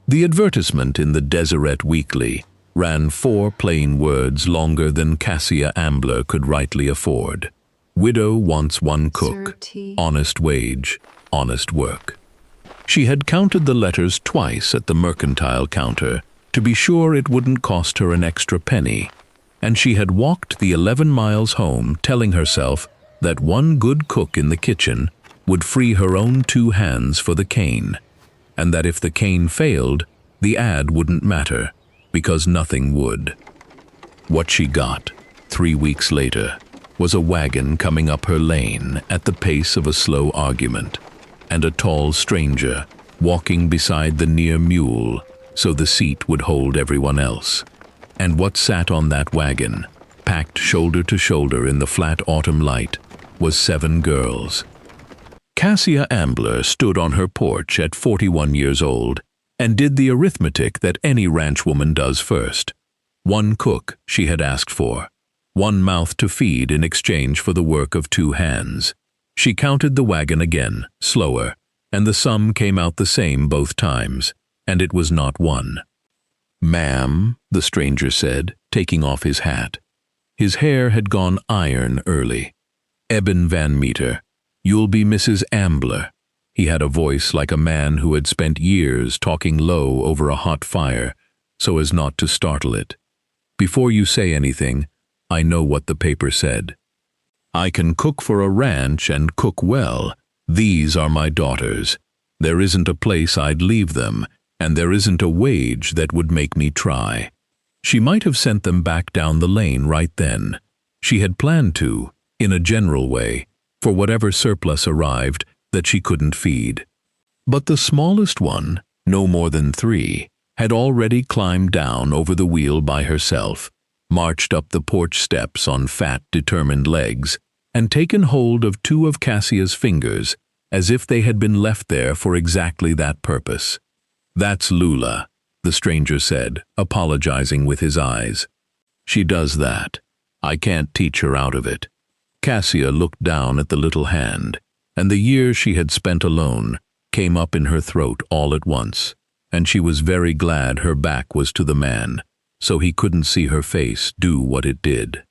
The advertisement in the Deseret Weekly ran 4 plain words longer than Cassia Ambler could rightly afford. Widow wants 1 cook, honest wage, honest work. She had counted the letters twice at the mercantile counter to be sure it wouldn't cost her an extra penny, and she had walked the 11 miles home telling herself that 1 good cook in the kitchen would free her own 2 hands for the cane, and that if the cane failed, the ad wouldn't matter, because nothing would. What she got, 3 weeks later, was a wagon coming up her lane at the pace of a slow argument, and a tall stranger walking beside the near mule so the seat would hold everyone else. And what sat on that wagon, packed shoulder to shoulder in the flat autumn light, was 7 girls. Cassia Ambler stood on her porch at 41 years old and did the arithmetic that any ranchwoman does first. 1 cook she had asked for, 1 mouth to feed in exchange for the work of 2 hands. She counted the wagon again, slower, and the sum came out the same both times, and it was not 1. "Ma'am," the stranger said, taking off his hat. His hair had gone iron early. "Eben Vanmeter, you'll be Mrs. Ambler." He had a voice like a man who had spent years talking low over a hot fire, so as not to startle it. "Before you say anything, I know what the paper said. I can cook for a ranch and cook well. These are my daughters. There isn't a place I'd leave them, and there isn't a wage that would make me try." She might have sent them back down the lane right then. She had planned to, in a general way, for whatever surplus arrived that she couldn't feed. But the smallest one, no more than 3, had already climbed down over the wheel by herself, marched up the porch steps on fat, determined legs, and taken hold of 2 of Cassia's fingers as if they had been left there for exactly that purpose. "That's Lula," the stranger said, apologizing with his eyes. "She does that. I can't teach her out of it." Cassia looked down at the little hand, and the years she had spent alone came up in her throat all at once, and she was very glad her back was to the man, so he couldn't see her face do what it did.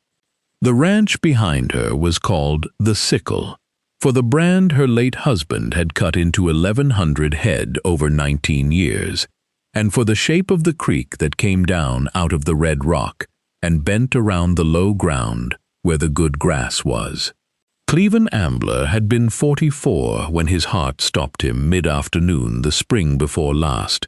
The ranch behind her was called the Sickle, for the brand her late husband had cut into 1,100 head over 19 years, and for the shape of the creek that came down out of the red rock and bent around the low ground where the good grass was. Eben Ambler had been 44 when his heart stopped him mid-afternoon the spring before last,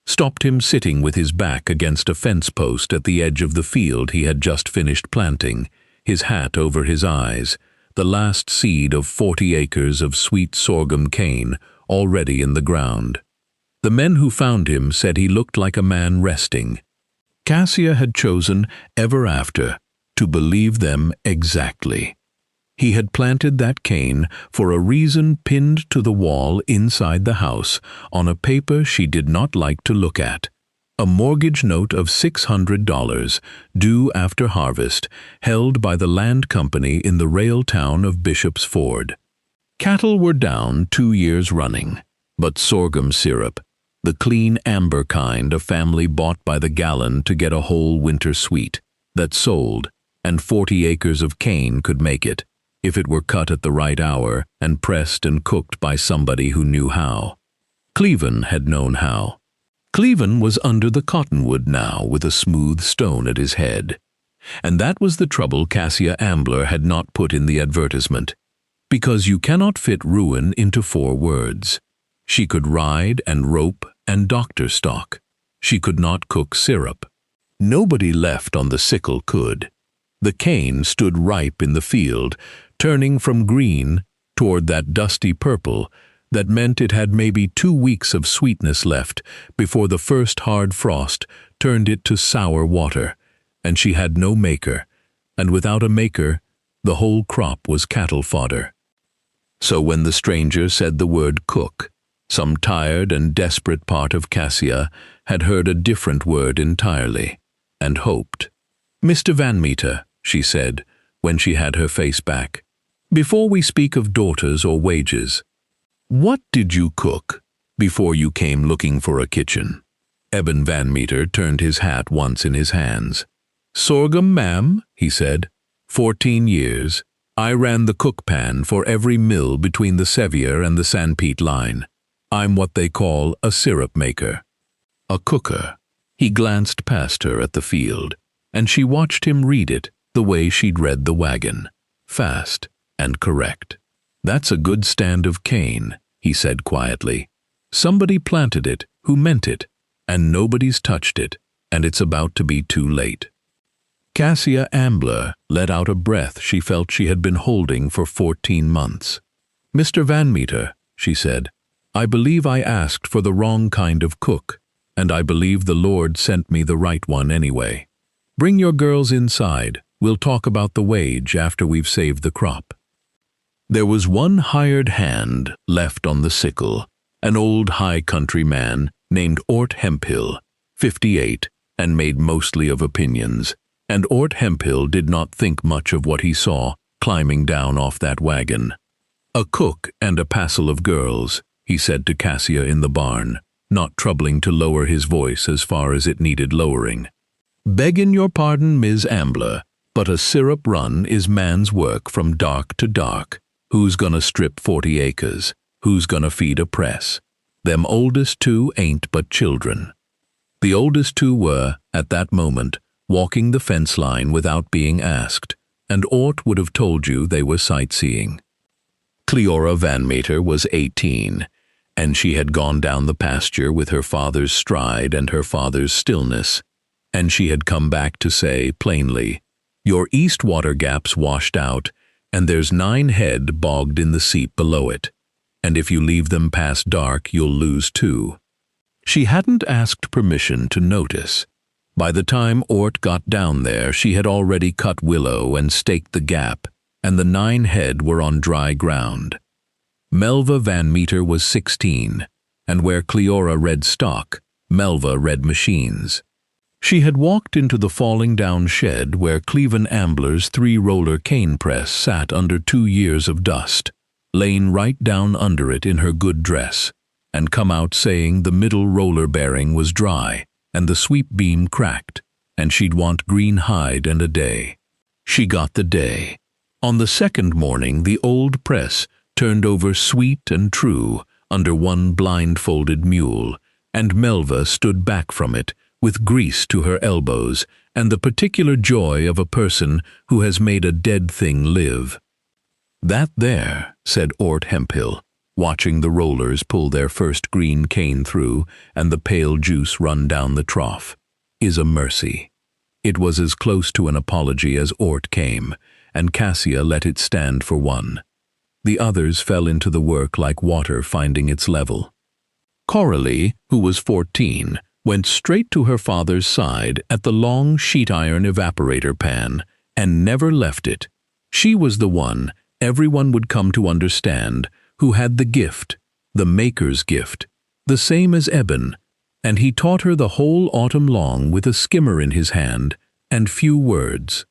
stopped him sitting with his back against a fence post at the edge of the field he had just finished planting, his hat over his eyes, the last seed of 40 acres of sweet sorghum cane already in the ground. The men who found him said he looked like a man resting. Cassia had chosen, ever after, to believe them exactly. He had planted that cane for a reason pinned to the wall inside the house on a paper she did not like to look at. A mortgage note of $600, due after harvest, held by the land company in the rail town of Bishop's Ford. Cattle were down 2 years running, but sorghum syrup, the clean amber kind a family bought by the gallon to get a whole winter sweet, that sold, and 40 acres of cane could make it, if it were cut at the right hour and pressed and cooked by somebody who knew how. Cleven had known how. Cleven was under the cottonwood now with a smooth stone at his head. And that was the trouble Cassia Ambler had not put in the advertisement, because you cannot fit ruin into 4 words. She could ride and rope and doctor stock. She could not cook syrup. Nobody left on the Sickle could. The cane stood ripe in the field, turning from green toward that dusty purple that meant it had maybe 2 weeks of sweetness left before the first hard frost turned it to sour water, and she had no maker, and without a maker, the whole crop was cattle fodder. So when the stranger said the word cook, some tired and desperate part of Cassia had heard a different word entirely, and hoped. "Mr. Vanmeter," she said, when she had her face back, "before we speak of daughters or wages, what did you cook before you came looking for a kitchen?" Eben Vanmeter turned his hat once in his hands. "Sorghum, ma'am," he said. 14 years. I ran the cook pan for every mill between the Sevier and the Sanpete line. I'm what they call a syrup maker." A cooker. He glanced past her at the field, and she watched him read it the way she'd read the wagon. Fast and correct. "That's a good stand of cane," he said quietly. "Somebody planted it who meant it, and nobody's touched it, and it's about to be too late." Cassia Ambler let out a breath she felt she had been holding for 14 months. "Mr. Vanmeter," she said, "I believe I asked for the wrong kind of cook, and I believe the Lord sent me the right one anyway. Bring your girls inside. We'll talk about the wage after we've saved the crop." There was one hired hand left on the Sickle, an old high country man named Ort Hemphill, 58, and made mostly of opinions. And Ort Hemphill did not think much of what he saw climbing down off that wagon. "A cook and a passel of girls," he said to Cassia in the barn, not troubling to lower his voice as far as it needed lowering. "Beggin' your pardon, Ms. Ambler, but a syrup run is man's work from dark to dark. Who's gonna strip 40 acres? Who's gonna feed a press? Them oldest two ain't but children." The oldest two were, at that moment, walking the fence line without being asked, and Ort would have told you they were sightseeing. Cleora Vanmeter was 18, and she had gone down the pasture with her father's stride and her father's stillness, and she had come back to say plainly, "Your east water gap's washed out, and there's 9 head bogged in the seep below it, and if you leave them past dark you'll lose 2. She hadn't asked permission to notice. By the time Ort got down there, she had already cut willow and staked the gap, and the 9 head were on dry ground. Melva Vanmeter was 16, and where Cleora read stock, Melva read machines. She had walked into the falling-down shed where Cleven Ambler's 3-roller cane press sat under 2 years of dust, lain right down under it in her good dress, and come out saying the middle roller bearing was dry, and the sweep beam cracked, and she'd want green hide and a day. She got the day. On the second morning, the old press turned over sweet and true under one blindfolded mule, and Melva stood back from it, with grease to her elbows and the particular joy of a person who has made a dead thing live. "That there," said Ort Hemphill, watching the rollers pull their first green cane through and the pale juice run down the trough, "is a mercy." It was as close to an apology as Ort came, and Cassia let it stand for one. The others fell into the work like water finding its level. Coralie, who was 14, went straight to her father's side at the long sheet-iron evaporator pan and never left it. She was the one everyone would come to understand who had the gift, the maker's gift, the same as Eben, and he taught her the whole autumn long with a skimmer in his hand and few words.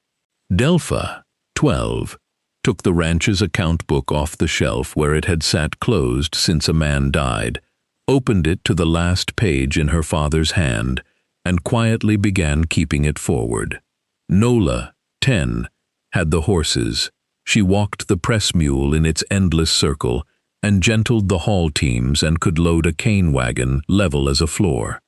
Delpha, 12, took the ranch's account book off the shelf where it had sat closed since a man died, opened it to the last page in her father's hand, and quietly began keeping it forward. Nola, 10, had the horses. She walked the press mule in its endless circle and gentled the haul teams and could load a cane wagon level as a floor.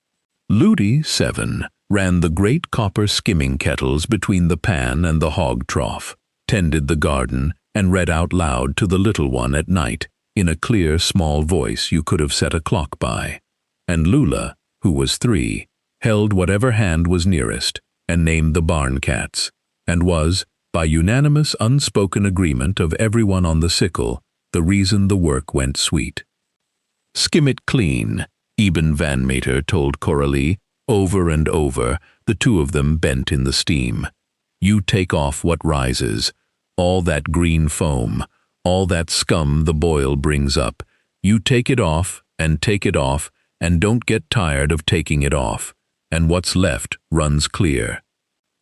Ludi, 7, ran the great copper skimming kettles between the pan and the hog trough, tended the garden, and read out loud to the little one at night, in a clear, small voice you could have set a clock by. And Lula, who was 3, held whatever hand was nearest and named the barn cats, and was, by unanimous unspoken agreement of everyone on the Sickle, the reason the work went sweet. "Skim it clean," Eben Vanmeter told Coralie, over and over, the two of them bent in the steam. "You take off what rises, all that green foam, all that scum the boil brings up. You take it off, and don't get tired of taking it off, and what's left runs clear.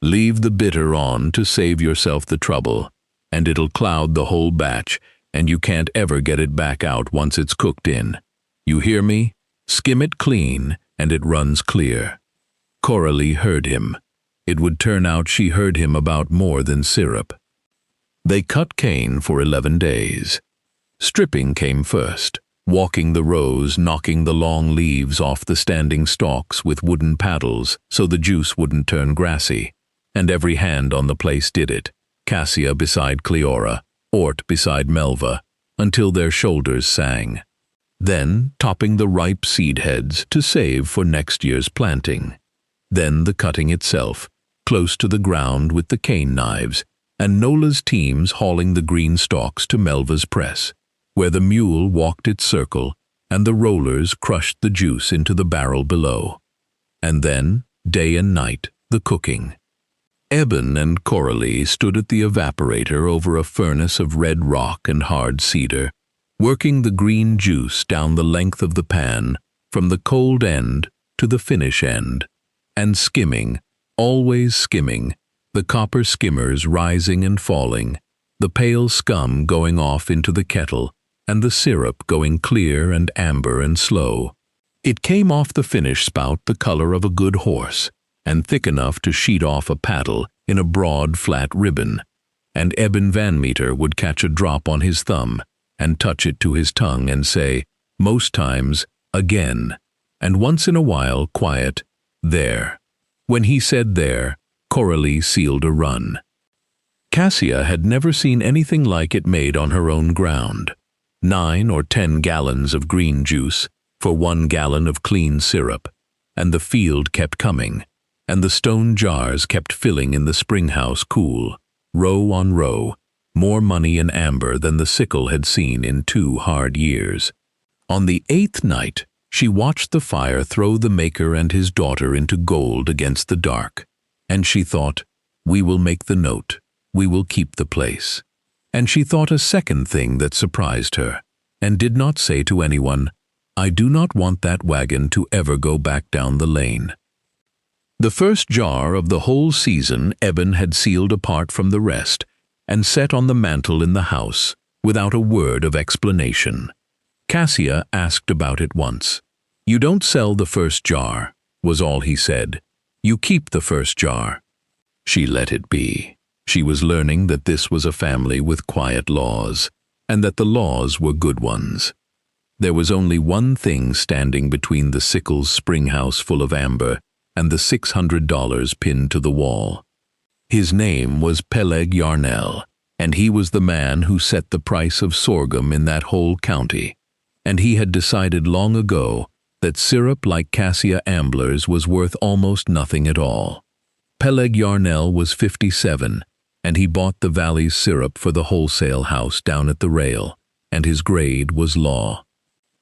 Leave the bitter on to save yourself the trouble, and it'll cloud the whole batch, and you can't ever get it back out once it's cooked in. You hear me? Skim it clean, and it runs clear. Coralie heard him. It would turn out she heard him about more than syrup. They cut cane for 11 days. Stripping came first, walking the rows, knocking the long leaves off the standing stalks with wooden paddles so the juice wouldn't turn grassy, and every hand on the place did it, Cassia beside Cleora, Ort beside Melva, until their shoulders sang. Then topping the ripe seed heads to save for next year's planting. Then the cutting itself, close to the ground with the cane knives, and Nola's teams hauling the green stalks to Melva's press, where the mule walked its circle and the rollers crushed the juice into the barrel below. And then, day and night, the cooking. Eben and Coralie stood at the evaporator over a furnace of red rock and hard cedar, working the green juice down the length of the pan, from the cold end to the finish end, and skimming, always skimming, the copper skimmers rising and falling, the pale scum going off into the kettle, and the syrup going clear and amber and slow. It came off the finish spout the color of a good horse, and thick enough to sheet off a paddle in a broad, flat ribbon, and Eben Vanmeter would catch a drop on his thumb and touch it to his tongue and say, most times, again, and once in a while, quiet, there. When he said there, Coralie sealed a run. Cassia had never seen anything like it made on her own ground. 9 or 10 gallons of green juice for 1 gallon of clean syrup, and the field kept coming, and the stone jars kept filling in the springhouse cool, row on row, more money in amber than the Sickle had seen in 2 hard years. On the 8th night, she watched the fire throw the maker and his daughter into gold against the dark, and she thought, we will make the note, we will keep the place. And she thought a second thing that surprised her, and did not say to anyone, I do not want that wagon to ever go back down the lane. The first jar of the whole season Eben had sealed apart from the rest, and set on the mantel in the house, without a word of explanation. Cassia asked about it once. You don't sell the first jar, was all he said. You keep the first jar. She let it be. She was learning that this was a family with quiet laws, and that the laws were good ones. There was only one thing standing between the Sickle's springhouse full of amber and the $600 pinned to the wall. His name was Peleg Yarnell, and he was the man who set the price of sorghum in that whole county, and he had decided long ago that syrup like Cassia Ambler's was worth almost nothing at all. Peleg Yarnell was 57, and he bought the valley's syrup for the wholesale house down at the rail, and his grade was law.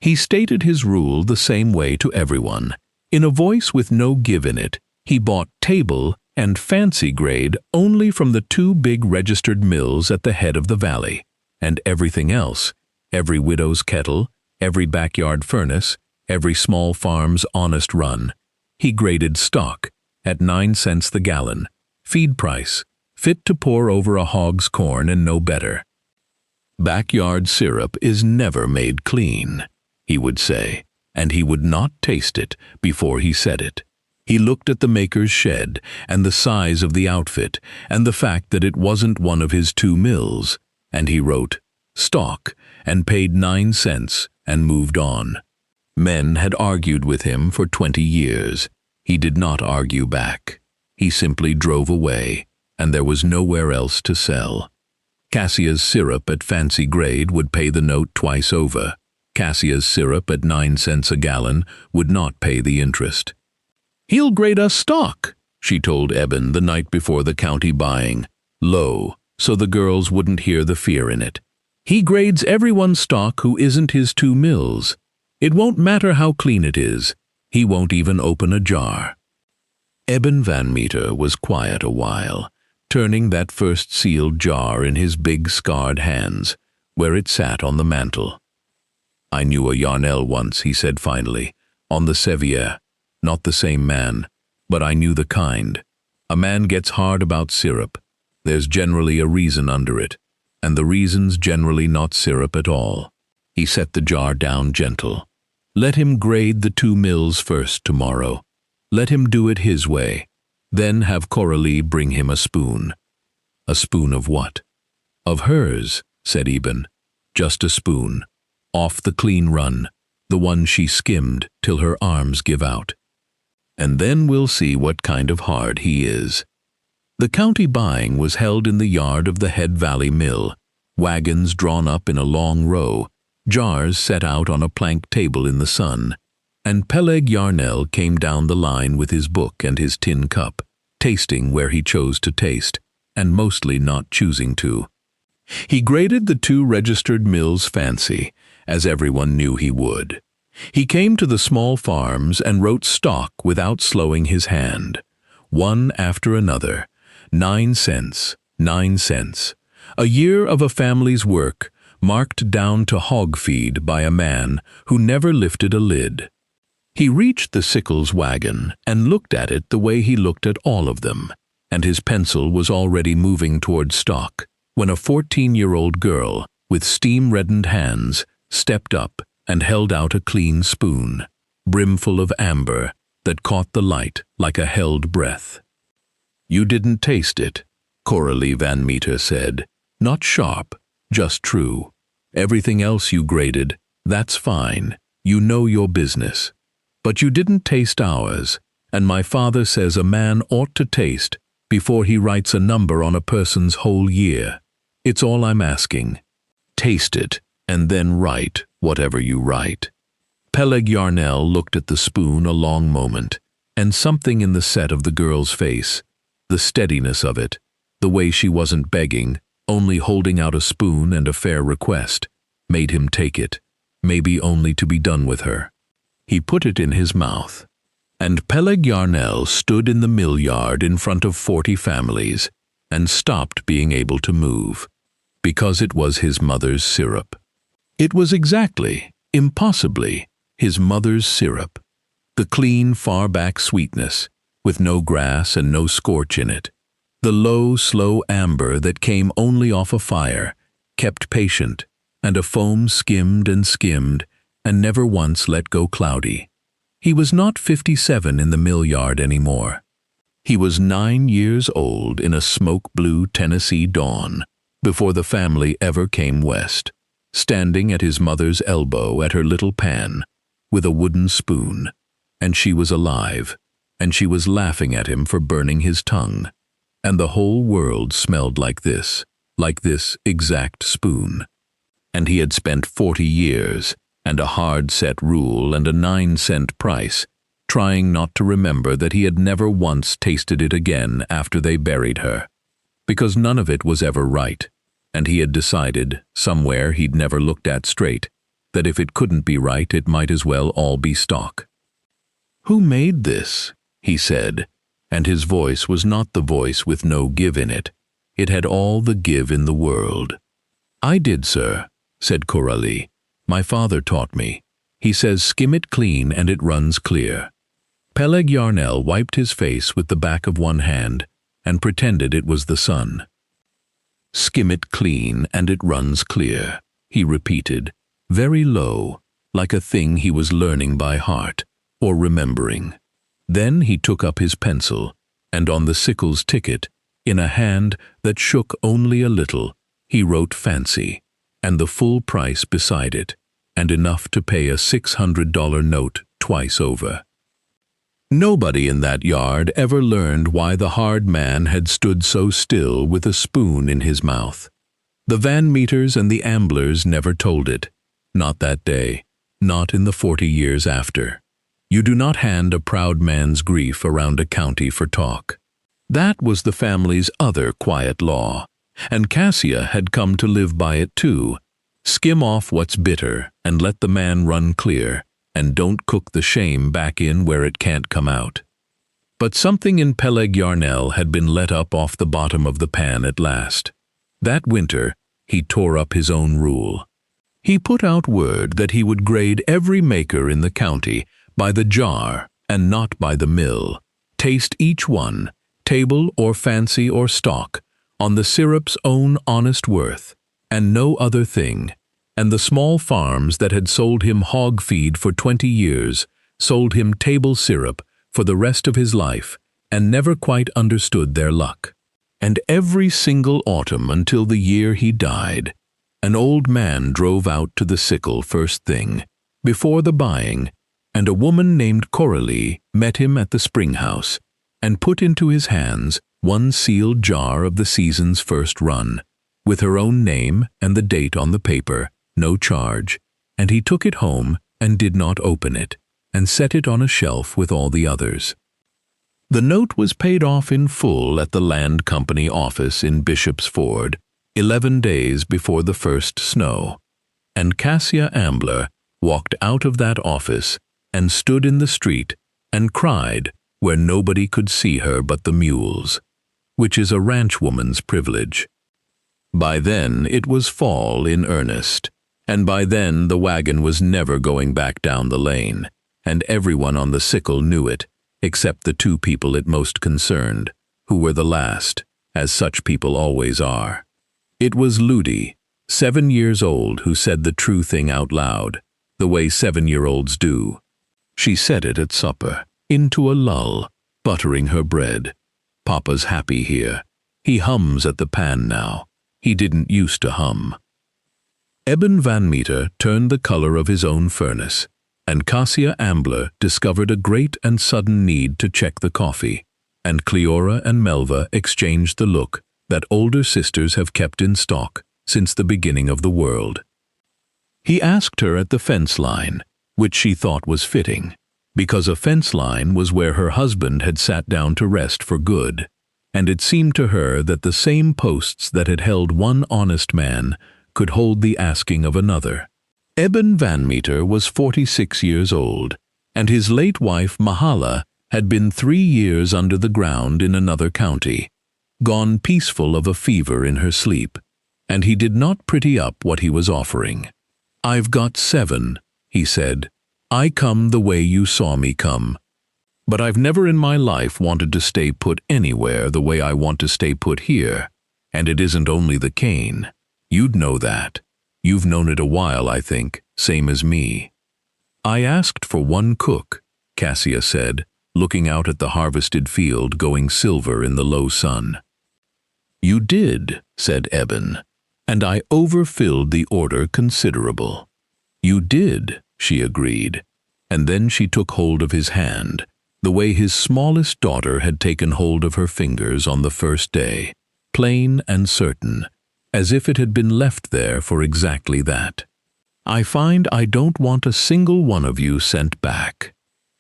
He stated his rule the same way to everyone. In a voice with no give in it, he bought table and fancy grade only from the 2 big registered mills at the head of the valley, and everything else, every widow's kettle, every backyard furnace, every small farm's honest run, he graded stock at 9 cents the gallon, feed price, fit to pour over a hog's corn and no better. Backyard syrup is never made clean, he would say, and he would not taste it before he said it. He looked at the maker's shed and the size of the outfit and the fact that it wasn't one of his 2 mills, and he wrote, stock, and paid 9 cents and moved on. Men had argued with him for 20 years. He did not argue back. He simply drove away, and there was nowhere else to sell. Cassia's syrup at fancy grade would pay the note twice over. Cassia's syrup at 9 cents a gallon would not pay the interest. He'll grade us stock, she told Eben the night before the county buying, low, so the girls wouldn't hear the fear in it. He grades everyone's stock who isn't his 2 mills. It won't matter how clean it is. He won't even open a jar. Eben Vanmeter was quiet a while, turning that first sealed jar in his big scarred hands, where it sat on the mantel. I knew a Yarnell once, he said finally, on the Sevier. Not the same man, but I knew the kind. A man gets hard about syrup. There's generally a reason under it, and the reason's generally not syrup at all. He set the jar down gentle. Let him grade the 2 mills first tomorrow. Let him do it his way. Then have Coralie bring him a spoon. A spoon of what? Of hers, said Eben. Just a spoon. Off the clean run, the one she skimmed till her arms give out. And then we'll see what kind of hard he is. The county buying was held in the yard of the Head Valley Mill, wagons drawn up in a long row, jars set out on a plank table in the sun, and Peleg Yarnell came down the line with his book and his tin cup, tasting where he chose to taste, and mostly not choosing to. He graded the 2 registered mills fancy, as everyone knew he would. He came to the small farms and wrote stock without slowing his hand. One after another. 9 cents, 9 cents. A year of a family's work, marked down to hog feed by a man who never lifted a lid. He reached the Sickle's wagon and looked at it the way he looked at all of them, and his pencil was already moving toward stock when a 14-year-old girl with steam-reddened hands stepped up and held out a clean spoon, brimful of amber that caught the light like a held breath. You didn't taste it, Coralie Vanmeter said. Not sharp, just true. Everything else you graded, that's fine. You know your business. But you didn't taste ours, and my father says a man ought to taste before he writes a number on a person's whole year. It's all I'm asking. Taste it, and then write whatever you write. Peleg Yarnell looked at the spoon a long moment, and something in the set of the girl's face, the steadiness of it, the way she wasn't begging, only holding out a spoon and a fair request, made him take it, maybe only to be done with her. He put it in his mouth, and Peleg Yarnell stood in the mill yard in front of 40 families and stopped being able to move, because it was his mother's syrup. It was exactly, impossibly, his mother's syrup, the clean, far-back sweetness, with no grass and no scorch in it, the low, slow amber that came only off a fire, kept patient, and a foam skimmed and never once let go cloudy. He was not 57 in the mill yard anymore. He was 9 years old in a smoke-blue Tennessee dawn, before the family ever came west, standing at his mother's elbow at her little pan, with a wooden spoon, and she was alive, and she was laughing at him for burning his tongue, and the whole world smelled like this exact spoon. And he had spent 40 years, and a hard-set rule and a 9-cent price, trying not to remember that he had never once tasted it again after they buried her, because none of it was ever right, and he had decided, somewhere he'd never looked at straight, that if it couldn't be right, it might as well all be stock. "Who made this?" he said, and his voice was not the voice with no give in it. It had all the give in the world. "I did, sir," said Coralie. "My father taught me. He says skim it clean and it runs clear." Peleg Yarnell wiped his face with the back of one hand and pretended it was the sun. "Skim it clean and it runs clear," he repeated, very low, like a thing he was learning by heart or remembering. Then he took up his pencil, and on the Sickle's ticket, in a hand that shook only a little, he wrote fancy, and the full price beside it, and enough to pay a $600 note twice over. Nobody in that yard ever learned why the hard man had stood so still with a spoon in his mouth. The Vanmeters and the Amblers never told it, not that day, not in the 40 years after. You do not hand a proud man's grief around a county for talk. That was the family's other quiet law, and Cassia had come to live by it too. Skim off what's bitter and let the man run clear, and don't cook the shame back in where it can't come out. But something in Peleg Yarnell had been let up off the bottom of the pan at last. That winter, he tore up his own rule. He put out word that he would grade every maker in the county by the jar and not by the mill, taste each one, table or fancy or stock, on the syrup's own honest worth, and no other thing, and the small farms that had sold him hog feed for 20 years sold him table syrup for the rest of his life and never quite understood their luck. And every single autumn until the year he died, an old man drove out to the Sickle first thing, before the buying, and a woman named Coralie met him at the spring house and put into his hands one sealed jar of the season's first run, with her own name and the date on the paper, no charge, and he took it home and did not open it, and set it on a shelf with all the others. The note was paid off in full at the land company office in Bishop's Ford, 11 days before the first snow, and Cassia Ambler walked out of that office and stood in the street and cried where nobody could see her but the mules, which is a ranchwoman's privilege. By then it was fall in earnest, and by then the wagon was never going back down the lane, and everyone on the Sickle knew it, except the two people it most concerned, who were the last, as such people always are. It was Ludi, 7 years old, who said the true thing out loud, the way 7-year-olds do. She said it at supper, into a lull, buttering her bread. Papa's happy here. He hums at the pan now. He didn't used to hum. Eben Vanmeter turned the color of his own furnace, and Cassia Ambler discovered a great and sudden need to check the coffee, and Cleora and Melva exchanged the look that older sisters have kept in stock since the beginning of the world. He asked her at the fence line, which she thought was fitting, because a fence line was where her husband had sat down to rest for good, and it seemed to her that the same posts that had held one honest man could hold the asking of another. Eben Vanmeter was 46 years old, and his late wife Mahala had been 3 years under the ground in another county, gone peaceful of a fever in her sleep, and he did not pretty up what he was offering. "I've got 7, he said. "I come the way you saw me come. But I've never in my life wanted to stay put anywhere the way I want to stay put here, and it isn't only the cane. You'd know that. You've known it a while, I think, same as me." "I asked for 1 cook," Cassia said, looking out at the harvested field going silver in the low sun. "You did," said Eben, "and I overfilled the order considerable." "You did," she agreed, and then she took hold of his hand, the way his smallest daughter had taken hold of her fingers on the first day, plain and certain, as if it had been left there for exactly that. "I find I don't want a single one of you sent back."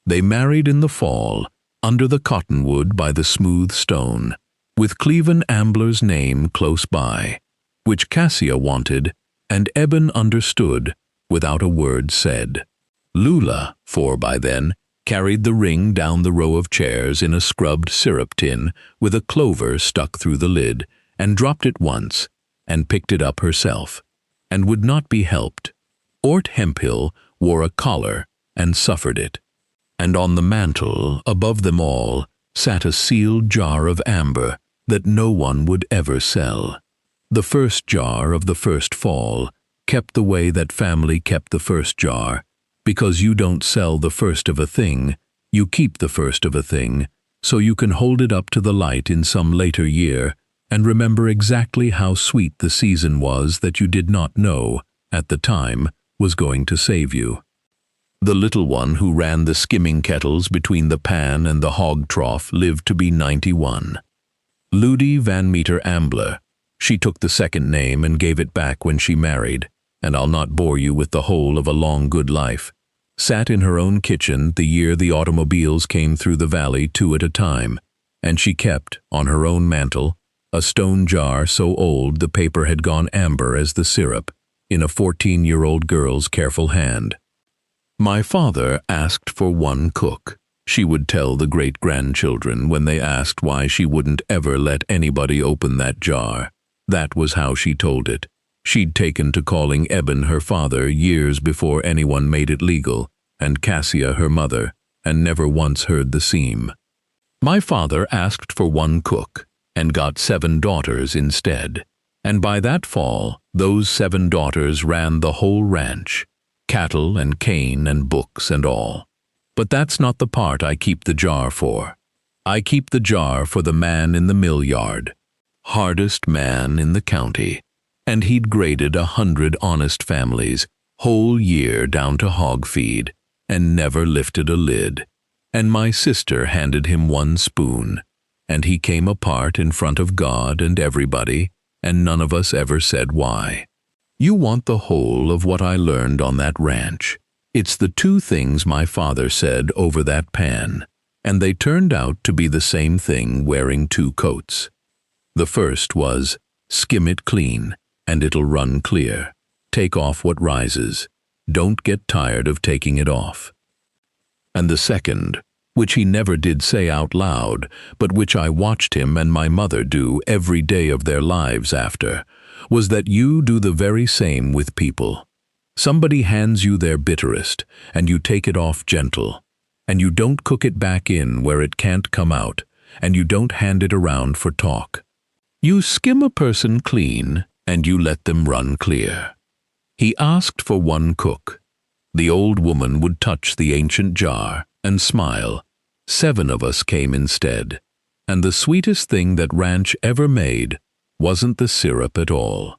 They married in the fall, under the cottonwood by the smooth stone, with Cleven Ambler's name close by, which Cassia wanted, and Eben understood, without a word said. Lula, 4 by then, carried the ring down the row of chairs in a scrubbed syrup tin with a clover stuck through the lid, and dropped it once, and picked it up herself, and would not be helped. Ort Hemphill wore a collar and suffered it, and on the mantel, above them all, sat a sealed jar of amber that no one would ever sell. The first jar of the first fall, kept the way that family kept the first jar, because you don't sell the first of a thing, you keep the first of a thing, so you can hold it up to the light in some later year and remember exactly how sweet the season was that you did not know, at the time, was going to save you. The little one who ran the skimming kettles between the pan and the hog trough lived to be 91. Ludi Vanmeter Ambler. She took the second name and gave it back when she married, and I'll not bore you with the whole of a long good life. Sat in her own kitchen the year the automobiles came through the valley 2 at a time, and she kept, on her own mantel, a stone jar so old the paper had gone amber as the syrup, in a 14-year-old girl's careful hand. "My father asked for 1 cook," she would tell the great-grandchildren when they asked why she wouldn't ever let anybody open that jar. That was how she told it. She'd taken to calling Eben her father years before anyone made it legal, and Cassia her mother, and never once heard the seam. "My father asked for 1 cook, and got 7 daughters instead, and by that fall Those 7 daughters ran the whole ranch, cattle and cane and books and all. But that's not the part I keep the jar for. I keep the jar for the man in the mill yard, hardest man in the county, and he'd graded 100 honest families, whole year down to hog feed, and never lifted a lid. And my sister handed him 1 spoon, and he came apart in front of God and everybody, and none of us ever said why. You want the whole of what I learned on that ranch. It's the 2 things my father said over that pan, and they turned out to be the same thing wearing 2 coats. The first was, skim it clean, and it'll run clear. Take off what rises. Don't get tired of taking it off. And the second, which he never did say out loud, but which I watched him and my mother do every day of their lives after, was that you do the very same with people. Somebody hands you their bitterest, and you take it off gentle, and you don't cook it back in where it can't come out, and you don't hand it around for talk. You skim a person clean, and you let them run clear. He asked for 1 cook. The old woman would touch the ancient jar and smile. 7 of us came instead. And the sweetest thing that ranch ever made wasn't the syrup at all.